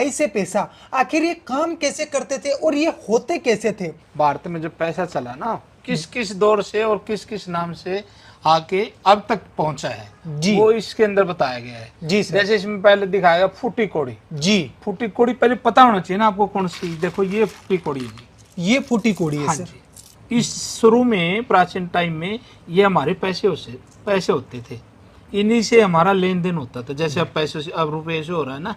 पैसे पैसा, आखिर ये काम कैसे करते थे और ये होते कैसे थे? भारत में जब पैसा चला ना, किस किस दौर से और किस किस नाम से आके अब तक पहुंचा है जी, वो इसके अंदर बताया गया है। जी सर। जैसे इसमें पहले दिखाएगा फूटी कोड़ी। जी, फूटी कोड़ी पहले पता होना चाहिए ना आपको कौन सी। देखो ये फूटी कोड़ी है जी। ये फूटी कोड़ी है हाँ सर। जी। इस शुरू में प्राचीन टाइम में ये हमारे पैसे होते थे, इन्हीं से हमारा लेन देन होता था। जैसे अब पैसे से, अब रुपए से हो रहा है ना,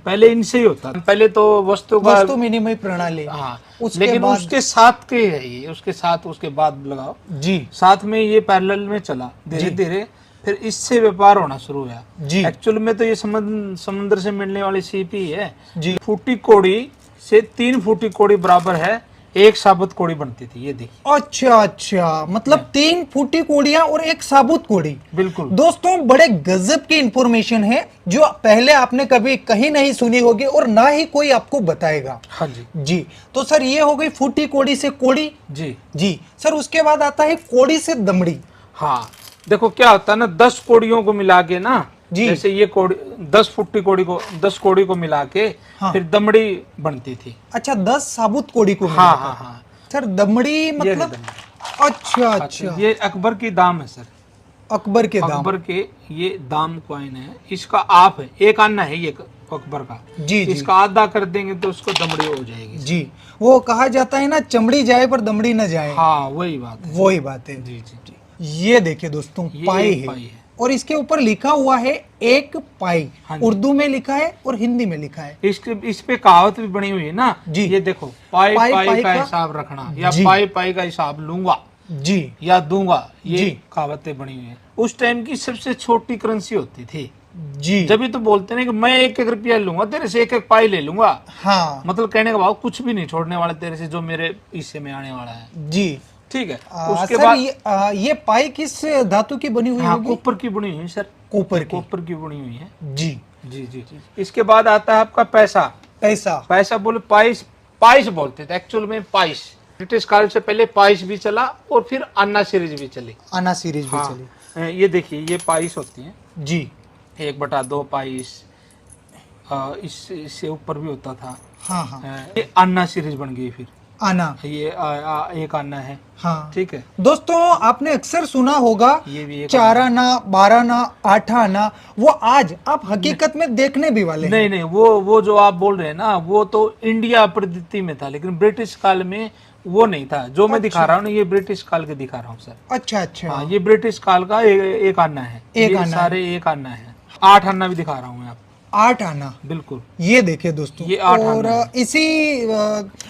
पहले इनसे ही होता था। पहले तो वस्तु विनिमय प्रणाली। हाँ, उसके लेकिन बाद उसके साथ के है ये, उसके साथ उसके बाद लगाओ जी, साथ में ये पैरेलल में चला धीरे धीरे, फिर इससे व्यापार होना शुरू हुआ जी। एक्चुअल में तो ये समुद्र से मिलने वाली सीपी है जी। फूटी कोड़ी से 3 फूटी कोड़ी बराबर है 1 साबुत कोड़ी बनती थी। ये देखिए। अच्छा अच्छा, मतलब 3 फूटी कोड़ियां और 1 साबुत कोड़ी। बिल्कुल दोस्तों, बड़े गजब की इंफॉर्मेशन है जो पहले आपने कभी कहीं नहीं सुनी होगी और ना ही कोई आपको बताएगा। हाँ जी। जी, तो सर ये हो गई फूटी कोड़ी से कोड़ी। जी जी सर, उसके बाद आता है कोड़ी से दमड़ी। हाँ, देखो क्या होता है ना, 10 कोड़ियों को मिला के ना, जी। जैसे ये कोड़ी 10 फुट्टी कोड़ी को 10 कोड़ी को मिला के हाँ। फिर दमड़ी बनती थी। अच्छा, 10 साबुत कोड़ी को हाँ मिलाकर। हाँ हाँ। सर दमड़ी मतलब? दमड़ी। अच्छा अच्छा, ये अकबर की दाम है सर। अकबर के दाम। अकबर के ये दाम कॉइन है, इसका आप है 1 आना है ये अकबर का। जी जी। इसका आधा कर देंगे तो उसको दमड़ी हो जाएगी। जी, वो कहा जाता है ना, चमड़ी जाए पर दमड़ी न जाए। हाँ, वही बात है। वही बात है। जी जी जी। ये देखिए दोस्तों, ये पाई एक है। पाई है। और इसके ऊपर लिखा हुआ है 1 पाई। हाँ जी। उर्दू में लिखा है और हिंदी में लिखा है। इस पे कहावत भी बनी हुई है ना जी। ये देखो, पाई पाई पाई का का हिसाब रखना, या जी। पाई पाई का हिसाब लूंगा जी या दूंगा, ये जी। कहावतें बनी हुई है। उस टाइम की सबसे छोटी करेंसी होती थी। जी। जब भी तो बोलते ना कि मैं 1-1 रुपया लूंगा तेरे से, 1-1 पाई ले लूंगा। हाँ मतलब कहने का भाव कुछ भी नहीं छोड़ने वाला तेरे से, जो मेरे हिस्से में आने वाला है। जी। ठीक है। उसके सर बाद ये पाई किस धातु की बनी हुई हाँ, होगी? कॉपर की बनी हुई है सर। कॉपर की। कॉपर की बनी हुई है। जी जी जी जी। इसके बाद आता है आपका पैसा। पैसा। पैसा बोले पाइस, पाइस बोलते थे एक्चुअल में, पाइस। ब्रिटिश काल से पहले पाइस भी चला और फिर अन्ना सीरीज भी चली। आना सीरीज भी हाँ, चली। ये देखिए ये पाइस होती है। जी 1/2 पाइस, इससे ऊपर भी होता था। हाँ हाँ। ये अन्ना सीरीज बन गई फिर। आना। ये 1 आना है। हाँ ठीक है। दोस्तों, आपने अक्सर सुना होगा ये भी 1 4 आना, 12 आना, 8 आना। वो आज आप हकीकत में देखने भी वाले हैं। नहीं नहीं, वो जो आप बोल रहे हैं ना, वो तो इंडिया पद्धति में था, लेकिन ब्रिटिश काल में वो नहीं था। जो मैं दिखा रहा हूँ ना, ये ब्रिटिश काल के दिखा रहा हूँ सर। अच्छा अच्छा। हाँ, ये ब्रिटिश काल का 1 आना है। एक ये आना सारे 1 आना है। 8 आना भी दिखा रहा हूँ मैं आपको। 8 आना। बिल्कुल। ये देखिए दोस्तों, ये 8 और आना है।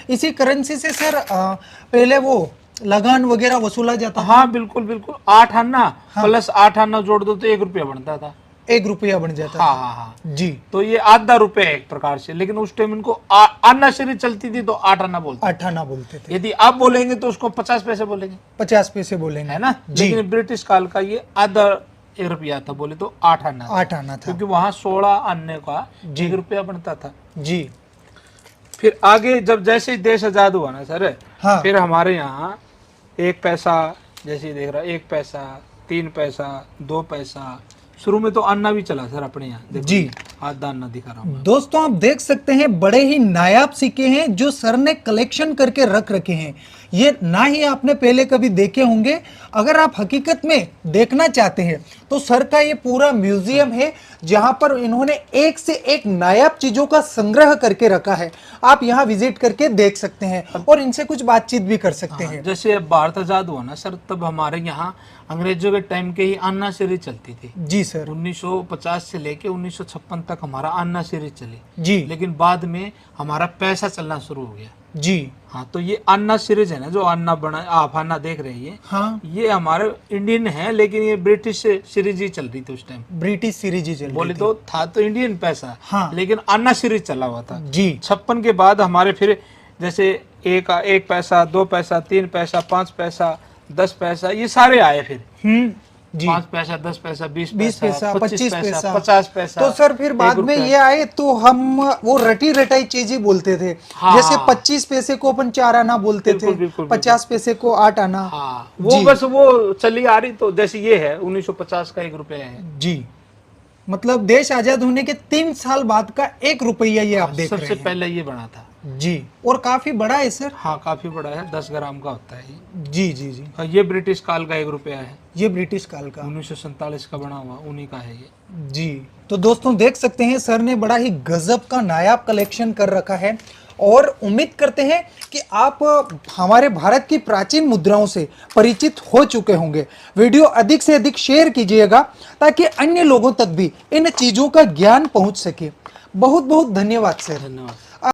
इसी करेंसी से सर पहले वो लगान वगैरह वसूला जाता था। हाँ बिल्कुल बिल्कुल। 8 आना प्लस 8 आना जोड़ दो तो 1 रुपया बनता था। 1 रुपया बन जाता हाँ था। हाँ हाँ। जी। तो ये आधा रुपया है एक प्रकार से, लेकिन उस टाइम इनको आना सीरीज चलती थी तो 8 आना बोलते। 8 आना बोलते थे। यदि आप बोलेंगे तो उसको 50 पैसे बोलेंगे, 50 पैसे बोलेंगे, है ना। जी। लेकिन ब्रिटिश काल का ये आधा 1 रुपया था, बोले तो 8 आना था। 8 आना था। क्योंकि वहां 16 आने का 1 रुपया बनता था। जी। फिर आगे जब जैसे ही देश आजाद हुआ ना सर, हाँ। फिर हमारे यहाँ 1 पैसा, जैसे देख रहा 1 पैसा, 3 पैसा, 2 पैसा। शुरू में तो अन्ना भी चला सर अपने यहाँ। देखो जी। आधा अन्ना दिखा रहा हूँ। दोस्तों, आप देख सकते हैं बड़े ही नायाब सिक्के हैं जो सर ने कलेक्शन करके रख रखे हैं। ये ना ही आपने पहले कभी देखे होंगे। अगर आप हकीकत में देखना चाहते हैं तो सर का ये पूरा म्यूजियम है जहां पर इन्होंने एक से एक नायाब चीजों का संग्रह करके रखा है। आप यहाँ विजिट करके देख सकते हैं और इनसे कुछ बातचीत भी कर सकते हैं। जैसे अब भारत आजाद हुआ ना सर, तब हमारे यहाँ अंग्रेजों के टाइम के ही अन्ना सीरीज चलती थी। जी सर। 1950 से लेके 1956 तक हमारा अन्ना सीरीज चली। जी। लेकिन बाद में हमारा पैसा चलना शुरू हो गया। जी। हाँ, तो ये अन्ना सीरीज है ना, जो अन्ना बना आप अन्ना देख रहे हैं, हाँ, ये हमारे इंडियन है, लेकिन ये ब्रिटिश सीरीज ही चल रही थी उस टाइम। ब्रिटिश सीरीज ही चल रही बोले थी। तो था तो इंडियन पैसा, हाँ। लेकिन अन्ना सीरीज चला हुआ था। जी। 56 के बाद हमारे फिर जैसे 1 पैसा, 2 पैसा, 3 पैसा, 5 पैसा, 10 पैसा, ये सारे आए फिर। जी। 5 पैसा, 10 पैसा, 20 पैसा, 25 पैसा, 50 पैसा। तो सर फिर बाद में ये आए तो हम वो रटी रटाई चीज ही बोलते थे। हाँ। जैसे 25 पैसे को अपन 4 आना बोलते बिल्कुल, थे, बिल्कुल, 50 पैसे को 8 आना। हाँ, वो बस वो चली आ रही। तो जैसे ये है 1950 का 1 रुपया है। जी। मतलब देश आजाद होने के 3 साल बाद का 1 रुपया ये आप देख रहे सबसे हैं। पहले ये बना था। जी, और काफी बड़ा है सर। हाँ काफी बड़ा है, 10 ग्राम का होता है ये। जी जी जी, और ये ब्रिटिश काल का 1 रुपया है, ये ब्रिटिश काल का। 1947 का बना हुआ, उन्हीं का है ये। जी, तो दोस्तों देख सकते हैं सर ने बड़ा ही गजब का नायाब कलेक्शन कर रखा है, और उम्मीद करते हैं कि आप हमारे भारत की प्राचीन मुद्राओं से परिचित हो चुके होंगे। वीडियो अधिक से अधिक शेयर कीजिएगा ताकि अन्य लोगों तक भी इन चीजों का ज्ञान पहुंच सके। बहुत बहुत धन्यवाद सर। धन्यवाद।